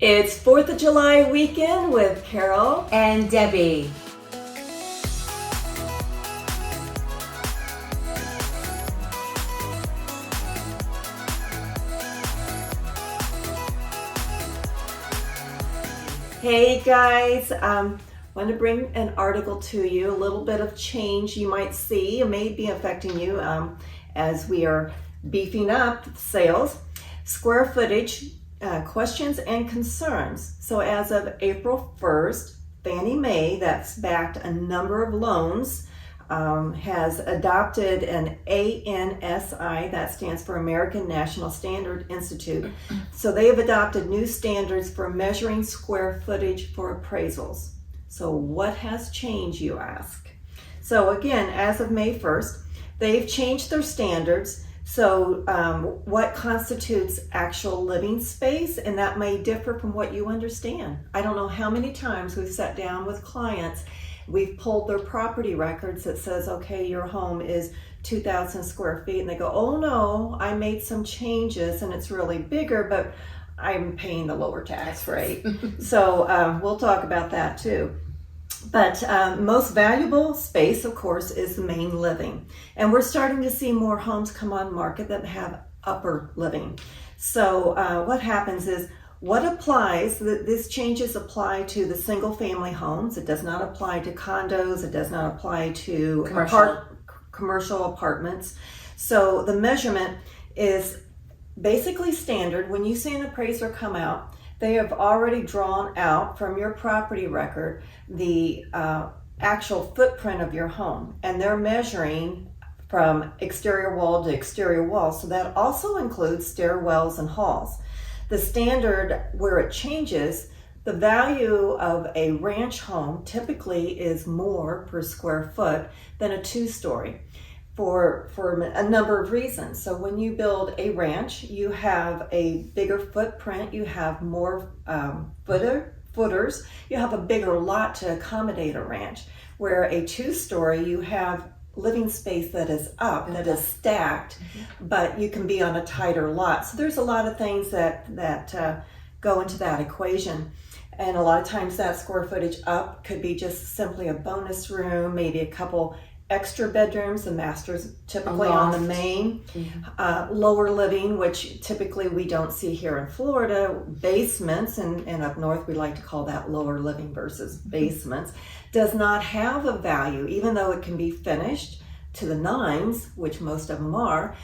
It's 4th of July weekend with Carol and Debbie. Hey guys, want to bring an article to you, a little bit of change you might see. It may be affecting you as we are beefing up sales. Square footage, questions and concerns. So as of April 1st, Fannie Mae, that's backed a number of loans, has adopted an ANSI, that stands for American National Standard Institute. So they have adopted new standards for measuring square footage for appraisals. So what has changed, you ask? So again, as of May 1st, they've changed their standards. So what constitutes actual living space, and that may differ from what you understand. I don't know how many times we've sat down with clients, we've pulled their property records that says, okay, your home is 2,000 square feet, and they go, oh no, I made some changes and it's really bigger, but I'm paying the lower tax rate. So we'll talk about that too. But most valuable space, of course, is the main living. And we're starting to see more homes come on market that have upper living. So what happens is, what applies, these changes apply to the single family homes. It does not apply to condos. It does not apply to commercial apartments. So the measurement is basically standard. When you see an appraiser come out, they have already drawn out from your property record the actual footprint of your home, and they're measuring from exterior wall to exterior wall. So that also includes stairwells and halls. The standard where it changes, the value of a ranch home typically is more per square foot than a two-story for a number of reasons. So when you build a ranch, you have a bigger footprint, you have more footers, you have a bigger lot to accommodate a ranch. Where a two-story, you have living space that is up, that is stacked, but you can be on a tighter lot. So there's a lot of things that go into that equation. And a lot of times that square footage up could be just simply a bonus room, maybe a couple extra bedrooms. The master's typically on the main. Lower living, which typically we don't see here in Florida. Basements, and up north we like to call that lower living versus basements, does not have a value, even though it can be finished to the nines, which most of them are.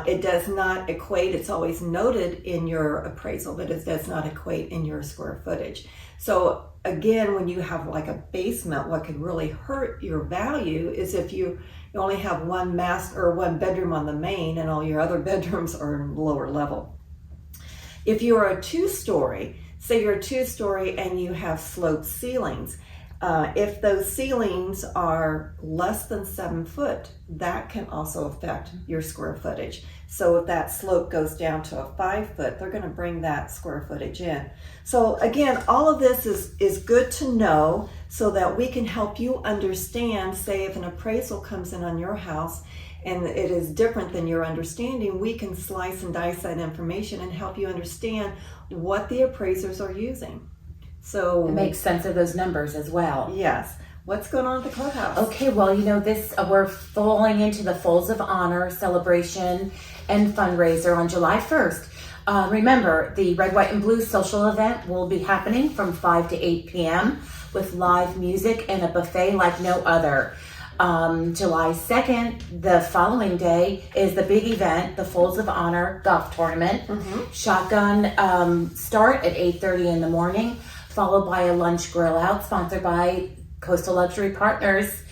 It does not equate. It's always noted in your appraisal, but it does not equate in your square footage. So again, when you have like a basement, what could really hurt your value is if you only have one bedroom on the main and all your other bedrooms are lower level. If you are a two-story, say you're a two-story and you have sloped ceilings, if those ceilings are less than 7 foot, that can also affect your square footage. So if that slope goes down to a 5 foot, they're going to bring that square footage in. So again, all of this is good to know so that we can help you understand, say if an appraisal comes in on your house and it is different than your understanding, we can slice and dice that information and help you understand what the appraisers are using. So it makes sense of those numbers as well. Yes. What's going on at the Clubhouse? Okay, well, we're falling into the Folds of Honor celebration and fundraiser on July 1st. Remember, the Red, White, and Blue social event will be happening from 5 to 8 p.m. with live music and a buffet like no other. July 2nd, the following day, is the big event, the Folds of Honor Golf Tournament. Shotgun start at 8:30 in the morning, followed by a lunch grill out sponsored by Coastal Luxury Partners,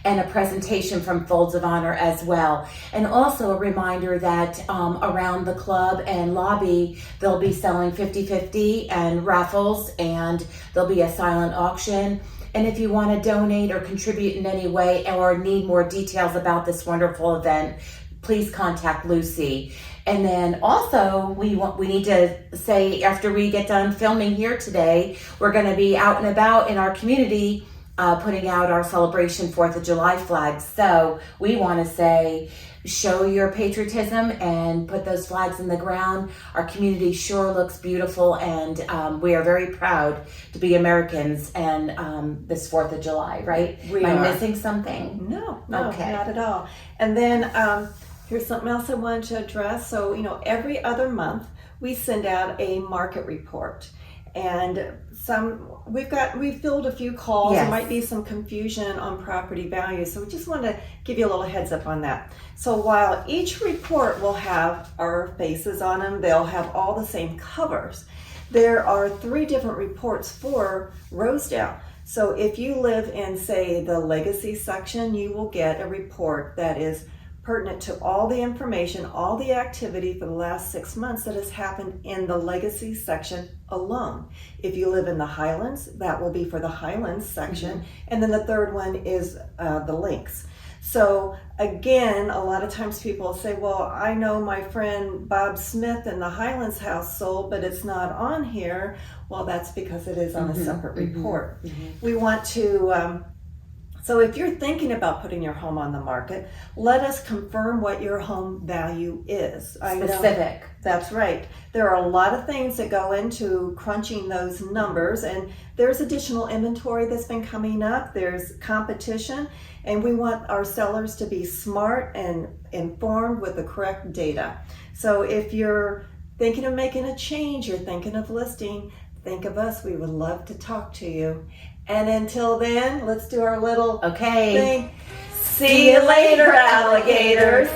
and a presentation from Folds of Honor as well. And also a reminder that around the club and lobby, they'll be selling 50/50 and raffles, and there'll be a silent auction. And if you want to donate or contribute in any way or need more details about this wonderful event, please contact Lucy. And then also we need to say, after we get done filming here today, we're going to be out and about in our community putting out our celebration 4th of July flags. So we want to say, show your patriotism and put those flags in the ground. Our community sure looks beautiful, and we are very proud to be Americans and this 4th of July, right? Am I missing something? No, Okay. not at all. And then here's something else I wanted to address. So, every other month we send out a market report. And we've filled a few calls. Yes. There might be some confusion on property values. So we just want to give you a little heads up on that. So while each report will have our faces on them, they'll have all the same covers. There are 3 different reports for Rosedale. So if you live in, say, the legacy section, you will get a report that is pertinent to all the information, all the activity for the last 6 months that has happened in the legacy section alone. If you live in the Highlands, that will be for the Highlands section. And then the third one is the links. So again, a lot of times people say, well, I know my friend Bob Smith in the Highlands house sold, but it's not on here. Well, that's because it is on a separate report. We want to so if you're thinking about putting your home on the market, let us confirm what your home value is. Specific. That's right. There are a lot of things that go into crunching those numbers, and there's additional inventory that's been coming up. There's competition, and we want our sellers to be smart and informed with the correct data. So if you're thinking of making a change, you're thinking of listing, think of us. We would love to talk to you. And until then, let's do our little Okay. thing. See you later, alligators.